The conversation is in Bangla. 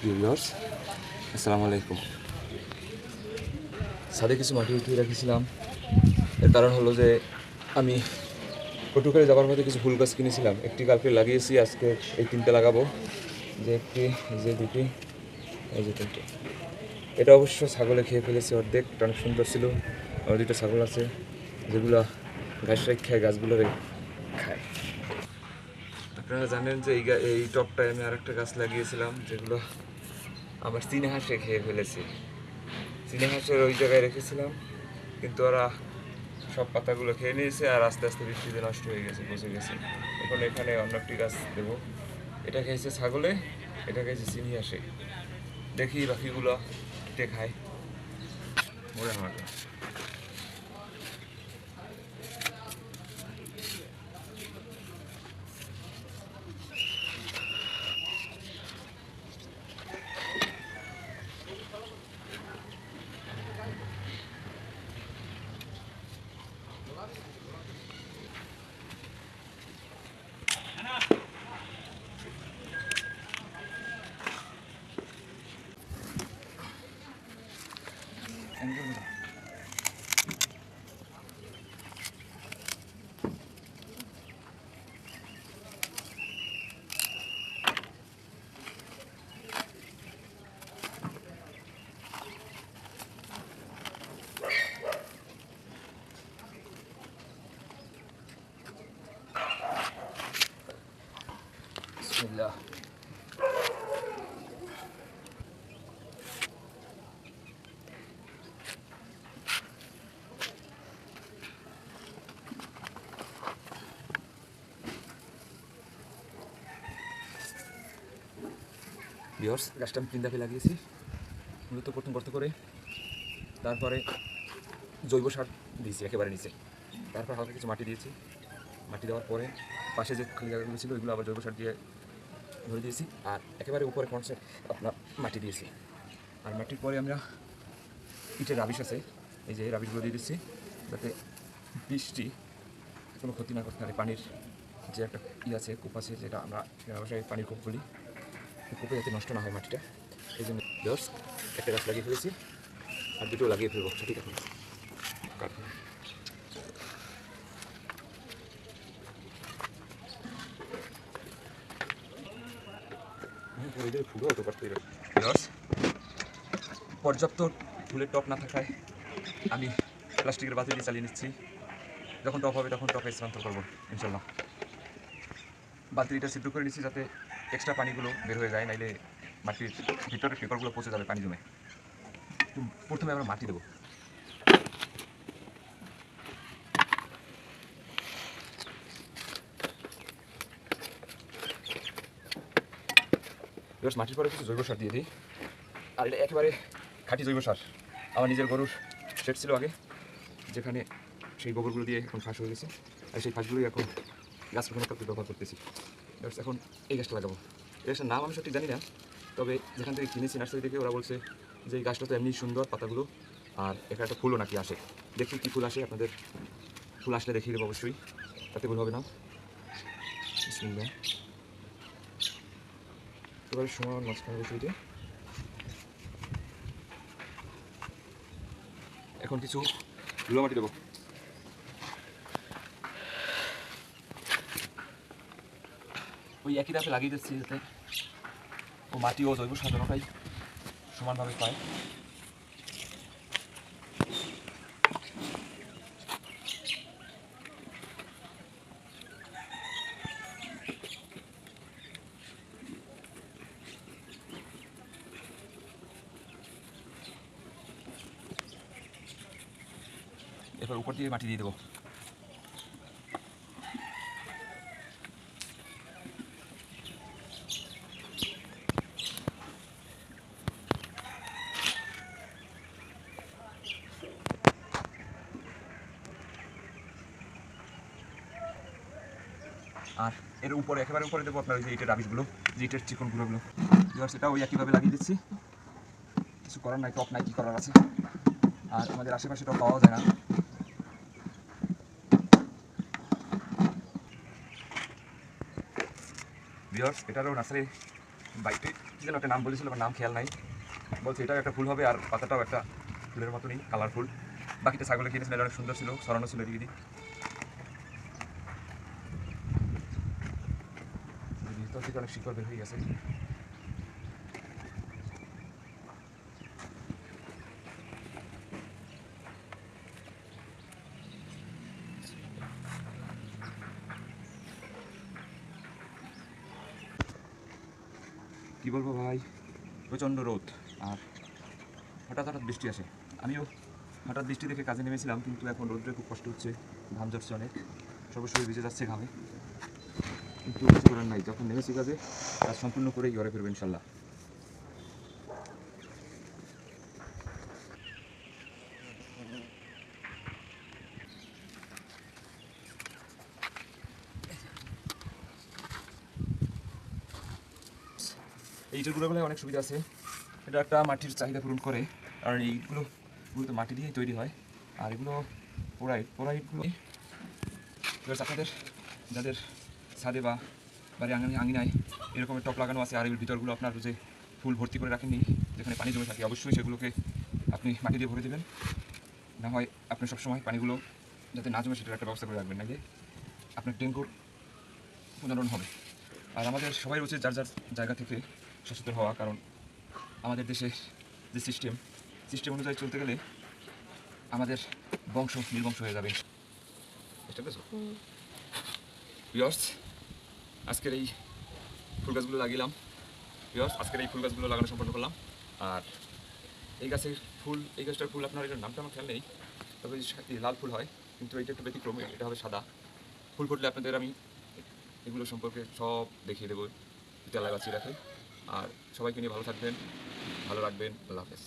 ভিউয়ার্স আসসালামু আলাইকুম। ছাদে কিছু মাটি উঠিয়ে রেখেছিলাম। এর কারণ হলো যে আমি পটুয়াখালী যাবার পথে কিছু ফুল গাছ কিনেছিলাম। একটি কালকে লাগিয়েছি, আজকে এই তিনটে লাগাবো। যে একটি, যে দুটি, এই যে তিনটে। এটা অবশ্য ছাগলে খেয়ে ফেলেছে অর্ধেক। এটা অনেক সুন্দর ছিল। আর দুটো ছাগল আছে যেগুলো ঘাস খায়, গাছগুলো খায়। আপনারা জানেন যে এই টপটায় আমি আরেকটা গাছ লাগিয়েছিলাম যেগুলো আমার চীনা হাঁসে খেয়ে ফেলেছে। চীনা হাঁসের ওই জায়গায় রেখেছিলাম, কিন্তু ওরা সব পাতাগুলো খেয়ে নিয়েছে আর আস্তে আস্তে বৃষ্টিতে নষ্ট হয়ে গেছে, পচে গেছে। এখন এখানে অন্য একটি গাছ দেবো। এটা খেয়েছে ছাগলে, এটা খেয়েছে চিনি হাঁসে। দেখি বাকিগুলো কেটে খায় মরে আমার। বিসমিল্লাহ। ভিউয়ার্স, গাছটা আমি 3 ধাপে লাগিয়েছি। মূলত প্রথম গর্ত করে, তারপরে জৈব সার দিয়েছি একেবারে নিচে, তারপর হালকা কিছু মাটি দিয়েছি। মাটি দেওয়ার পরে পাশে যে খালি জায়গাগুলো ছিল ওইগুলো আবার জৈব সার দিয়ে ধরে দিয়েছি, আর একেবারে উপরে কনসে আপনার মাটি দিয়েছি। আর মাটির পরে আমরা ইটের রাবিশ আছে, এই যে রাবিশগুলো দিয়ে দিচ্ছি যাতে বৃষ্টি কোনো ক্ষতি না করতে পারে। পানির যে একটা আছে, কূপ আছে, যেটা আমরা ব্যবসায় পানির কূপ বলি, কূপে যাতে নষ্ট না হয় মাটিটা, এই জন্য একটা গাছ লাগিয়ে ফেলেছি আর দুটো লাগিয়ে ফেলবো। ঠিক আছে, পর্যাপ্ত ফুলের টপ না থাকায় আমি প্লাস্টিকের বাতি দিয়ে চালিয়ে নিচ্ছি। যখন টপ হবে তখন টপে স্থানান্তর করবো ইনশাল্লাহ। বাতিটা সিদ্ধ করে নিচ্ছি যাতে এক্সট্রা পানিগুলো বের হয়ে যায়, নাইলে মাটির ভিতরে পেপারগুলো পচে যাবে পানি জমে। প্রথমে আমরা মাটি দেবো। এবার মাটির পরে কিছু জৈব সার দিয়ে দিই। আর এটা একেবারে খাঁটি জৈব সার। আমার নিজের গরুর শেড ছিল আগে, যেখানে সেই গোবরগুলো দিয়ে এখন ফাঁস হয়ে গেছে, আর সেই ফাঁসগুলোই এখন গাছ রোপণ করতে ব্যবহার করতেছি। এখন এই গাছটা লাগাবো। এই গাছটার নাম আমি সঠিক জানি না, তবে যেখান থেকে কিনেছি নার্সারি থেকে, ওরা বলছে যে এই গাছটা তো এমনি সুন্দর পাতাগুলো, আর এখানে একটা ফুলও নাকি আসে। দেখি কী ফুল আসে, আপনাদের ফুল আসলে দেখিয়ে দেবো অবশ্যই, তাতে ভুল হবে না। বিসমিল্লাহ। এবার সমান মাঝখানে বসে দিয়ে এখন কিছু ধুলো মাটি দেবো। ওই একই ধাপে লাগিয়ে দিচ্ছি যাতে ও মাটি ও জৈব সার দুটোটাই সমানভাবে পায়। এরপর উপর দিয়ে মাটি দিয়ে দেবো। আর এর উপরে, একেবারে উপরে দেবো আপনার ওই যে ইটের রাবিশগুলো, যে ইটের চিকন গুঁড়োগুলো। সেটা ওই একইভাবে লাগিয়ে দিচ্ছি। কিছু করার নাই, টপ নাই, কী করার আছে। আর আমাদের আশেপাশে টপ পাওয়া যায় না। ভিউয়ার্স, এটারও নার্সারি বাইকে কী যেন একটা নাম বলেছিল, আমার নাম খেয়াল নাই। বলছে এটাও একটা ফুল হবে আর পাতাটাও একটা ফুলের মতনই কালারফুল। বাকিটা ছাগলে কিনেছিলেন, এটা অনেক সুন্দর ছিল, সরানো ছিল এদিকে। ভিতর থেকে অনেক শিকড় বের হয়ে গেছে। কী বলবো ভাই, প্রচণ্ড রোদ আর হঠাৎ হঠাৎ বৃষ্টি আসে। আমিও হঠাৎ বৃষ্টি দেখে কাজে নেমেছিলাম, কিন্তু এখন রোদ্রে খুব কষ্ট হচ্ছে, ঘাম ঝরছে অনেক, সর্বশরীর ভিজে যাচ্ছে ঘামে। কিন্তু কিছু করার নাই, যখন নেমেছি কাজে কাজ সম্পূর্ণ করেই ঘরে ফিরবো ইনশাল্লাহ। এই ইটের গুঁড়োগুলো অনেক সুবিধা আছে, এটা একটা মাটির চাহিদা পূরণ করে, কারণ এই ইটগুলো মূলত মাটি দিয়েই তৈরি হয়। আর এগুলো পোড়া ইটগুলো আপনাদের যাদের ছাদে বা বাড়ি আঙিনায় এরকমের টপ লাগানো আছে আর এর ভিতরগুলো আপনার যে ফুল ভর্তি করে রাখেননি, যেখানে পানি জমে থাকে, অবশ্যই সেগুলোকে আপনি মাটি দিয়ে ভরে দেবেন। না হয় আপনি সবসময় পানিগুলো যাতে না জমে সেটার একটা ব্যবস্থা করে রাখবেন, না যে আপনার ডেঙ্গুর পুনরণ হবে। আর আমাদের সবাই উচিত যার যার জায়গা থেকে সচেতন হওয়া, কারণ আমাদের দেশের যে সিস্টেম অনুযায়ী চলতে গেলে আমাদের বংশ নির্বংশ হয়ে যাবে। আজকের এই ফুল গাছগুলো লাগিলাম, আজকের এই ফুল গাছগুলো লাগানো সম্পন্ন করলাম। আর এই গাছটার ফুল আপনার এটার নামটা আমার খেয়াল নেই, তবে লাল ফুল হয়, কিন্তু এটা একটু ব্যতিক্রম, এটা হবে সাদা। ফুল ফুটলে আপনাদের আমি এগুলো সম্পর্কে সব দেখিয়ে দেবো গাছি রাখে। আর সবাইকে নিয়ে ভালো থাকবেন, ভালো রাখবেন। আল্লাহ হাফেজ।